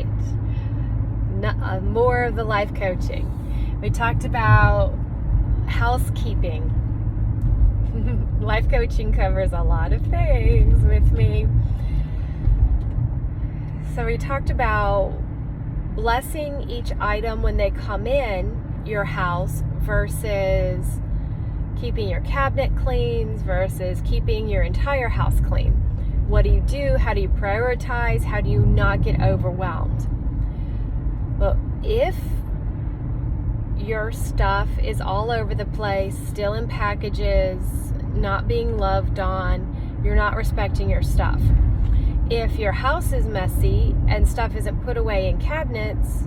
right. More of the life coaching. We talked about housekeeping. Life coaching covers a lot of things with me. So we talked about blessing each item when they come in your house versus keeping your cabinet clean versus keeping your entire house clean. What do you do? How do you prioritize? How do you not get overwhelmed? Well, if your stuff is all over the place, still in packages, not being loved on, you're not respecting your stuff. If your house is messy and stuff isn't put away in cabinets,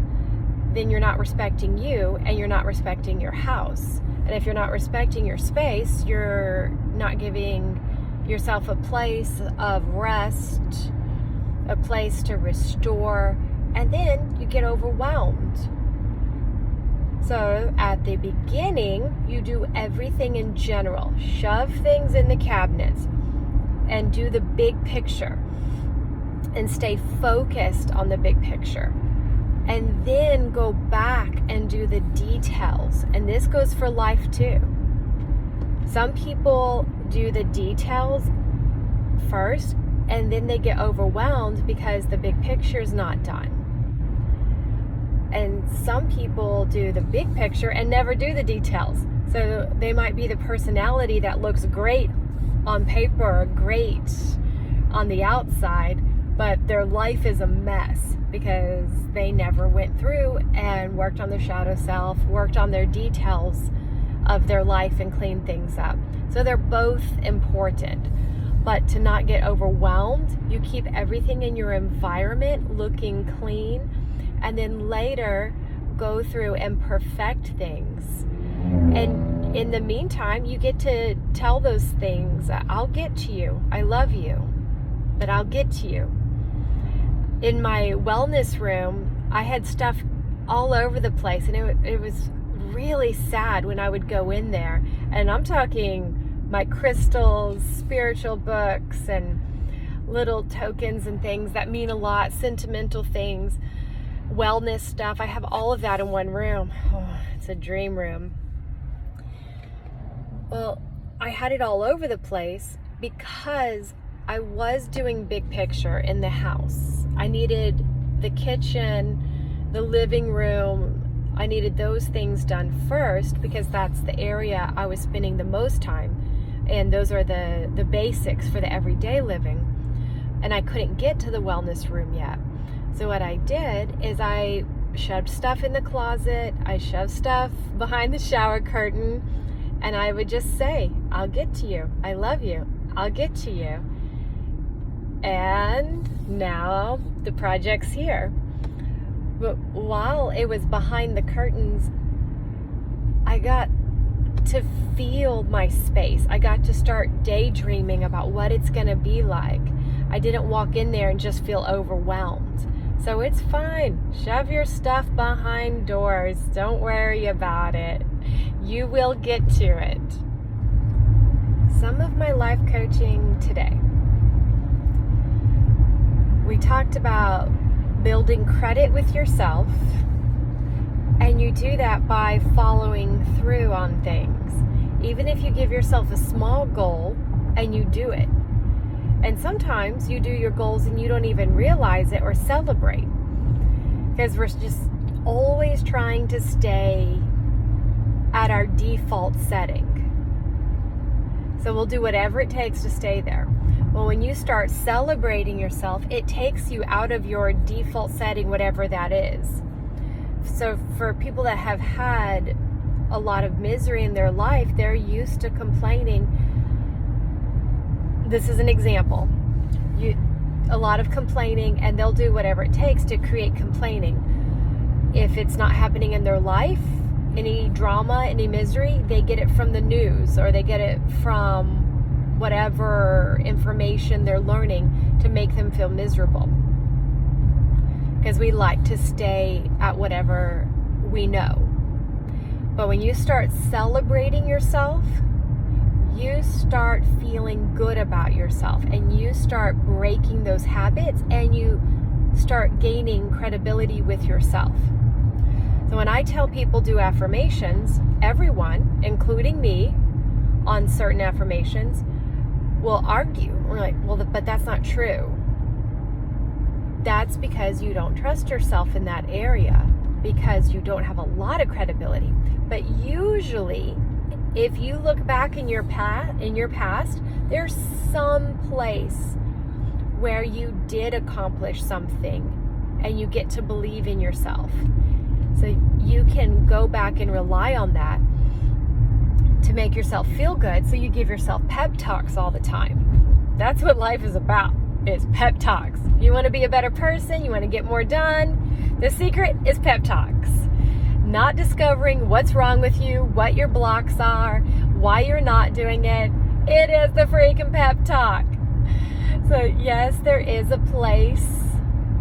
then you're not respecting you and you're not respecting your house. And if you're not respecting your space, you're not giving yourself a place of rest, a place to restore, and then you get overwhelmed. So at the beginning, you do everything in general. Shove things in the cabinets and do the big picture and stay focused on the big picture. And then go back and do the details. And this goes for life too. Some people do the details first and then they get overwhelmed because the big picture is not done. And some people do the big picture and never do the details. So they might be the personality that looks great on paper, great on the outside, but their life is a mess because they never went through and worked on their shadow self, worked on their details of their life and cleaned things up. So they're both important. But to not get overwhelmed, you keep everything in your environment looking clean, and then later go through and perfect things. And in the meantime, you get to tell those things, I'll get to you, I love you, but I'll get to you. In my wellness room, I had stuff all over the place, and it was really sad when I would go in there. And I'm talking my crystals, spiritual books, and little tokens and things that mean a lot, sentimental things, wellness stuff. I have all of that in one room. Oh, it's a dream room. Well, I had it all over the place because I was doing big picture in the house. I needed the kitchen, the living room. I needed those things done first because that's the area I was spending the most time. And those are the basics for the everyday living. And I couldn't get to the wellness room yet. So what I did is I shoved stuff in the closet. I shoved stuff behind the shower curtain. And I would just say, I'll get to you. I love you. I'll get to you. And now the project's here. But while it was behind the curtains, I got to feel my space. I got to start daydreaming about what it's going to be like. I didn't walk in there and just feel overwhelmed. So it's fine. Shove your stuff behind doors. Don't worry about it. You will get to it. Some of my life coaching today. We talked about building credit with yourself, and you do that by following through on things. Even if you give yourself a small goal and you do it. And sometimes you do your goals and you don't even realize it or celebrate, because we're just always trying to stay at our default setting. So we'll do whatever it takes to stay there. Well, when you start celebrating yourself, it takes you out of your default setting, whatever that is. So for people that have had a lot of misery in their life, they're used to complaining. This is an example. A lot of complaining, and they'll do whatever it takes to create complaining. If it's not happening in their life, any drama, any misery, they get it from the news, or they get it from whatever information they're learning to make them feel miserable. Because we like to stay at whatever we know. But when you start celebrating yourself, you start feeling good about yourself, and you start breaking those habits, and you start gaining credibility with yourself. So when I tell people do affirmations, everyone, including me, on certain affirmations, will argue. We're like, well, but that's not true. That's because you don't trust yourself in that area, because you don't have a lot of credibility. But usually, if you look back in your past, there's some place where you did accomplish something and you get to believe in yourself. So you can go back and rely on that to make yourself feel good. So you give yourself pep talks all the time. That's what life is about, is pep talks. You want to be a better person, you want to get more done. The secret is pep talks. Not discovering what's wrong with you, what your blocks are, why you're not doing it. It is the freaking pep talk. So yes, there is a place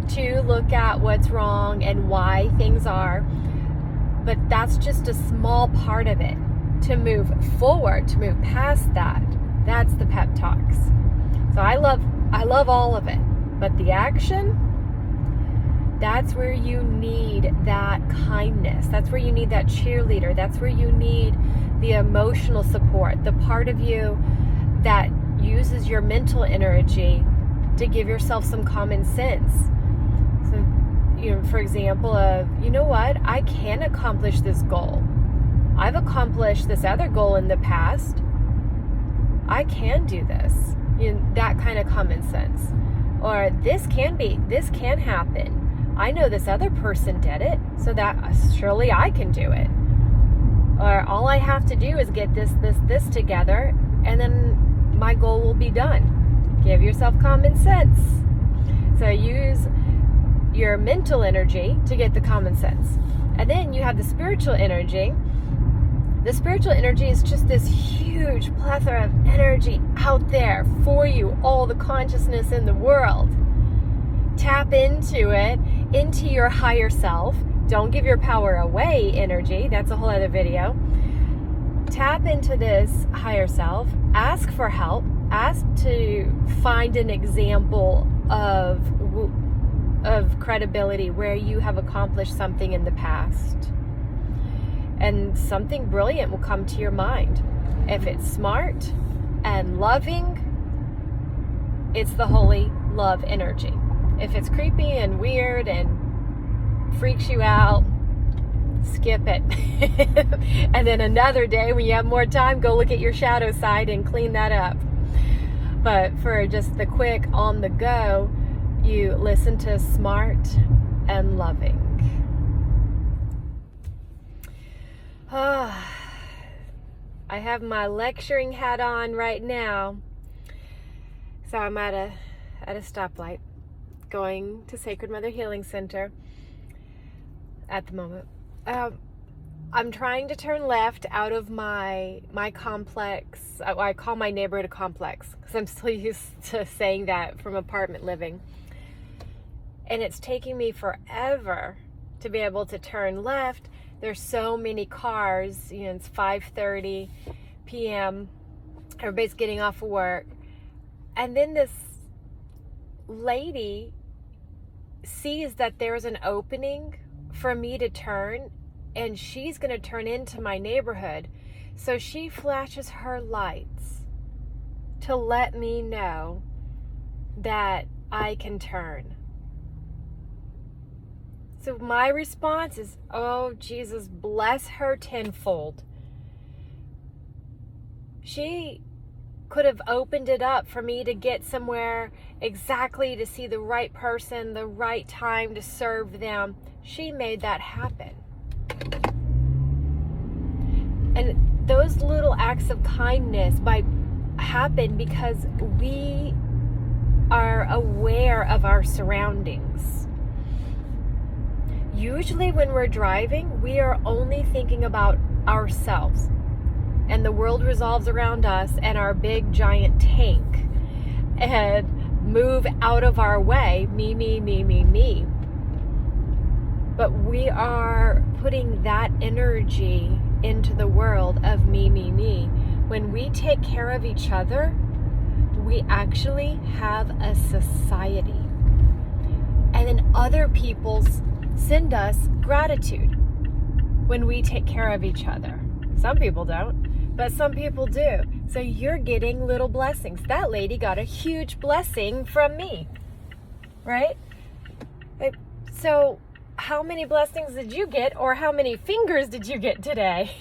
to look at what's wrong and why things are, but that's just a small part of it. To move forward, to move past that, that's the pep talks. So I love all of it, but the action, that's where you need that kindness. That's where you need that cheerleader. That's where you need the emotional support, the part of you that uses your mental energy to give yourself some common sense. So, for example, you know what? I can accomplish this goal. I've accomplished this other goal in the past. I can do this. That kind of common sense. Or this can happen. I know this other person did it, so that surely I can do it. Or all I have to do is get this together, and then my goal will be done. Give yourself common sense. So use your mental energy to get the common sense. And then you have the spiritual energy. The spiritual energy is just this huge plethora of energy out there for you, all the consciousness in the world. Tap into it, into your higher self. Don't give your power away energy. That's a whole other video. Tap into this higher self. Ask for help. Ask to find an example of credibility where you have accomplished something in the past. And something brilliant will come to your mind. If it's smart and loving, it's the holy love energy. If it's creepy and weird and freaks you out, skip it. And then another day when you have more time, go look at your shadow side and clean that up. But for just the quick on the go, you listen to smart and loving. I have my lecturing hat on right now. So I'm at a stoplight going to Sacred Mother Healing Center at the moment. I'm trying to turn left out of my complex. I call my neighborhood a complex because I'm still used to saying that from apartment living. And it's taking me forever to be able to turn left. There's so many cars, it's 5:30 p.m. Everybody's getting off of work. And then this lady sees that there's an opening for me to turn, and she's going to turn into my neighborhood. So she flashes her lights to let me know that I can turn. So my response is, oh, Jesus, bless her tenfold. She could have opened it up for me to get somewhere exactly to see the right person, the right time to serve them. She made that happen. And those little acts of kindness happen because we are aware of our surroundings. Usually when we're driving, we are only thinking about ourselves, and the world revolves around us and our big giant tank, and move out of our way, me, me, me, me, me. But we are putting that energy into the world of me, me, me. When we take care of each other, we actually have a society. And then other people send us gratitude when we take care of each other. Some people don't, but some people do. So you're getting little blessings. That lady got a huge blessing from me, right? So how many blessings did you get, or how many fingers did you get today?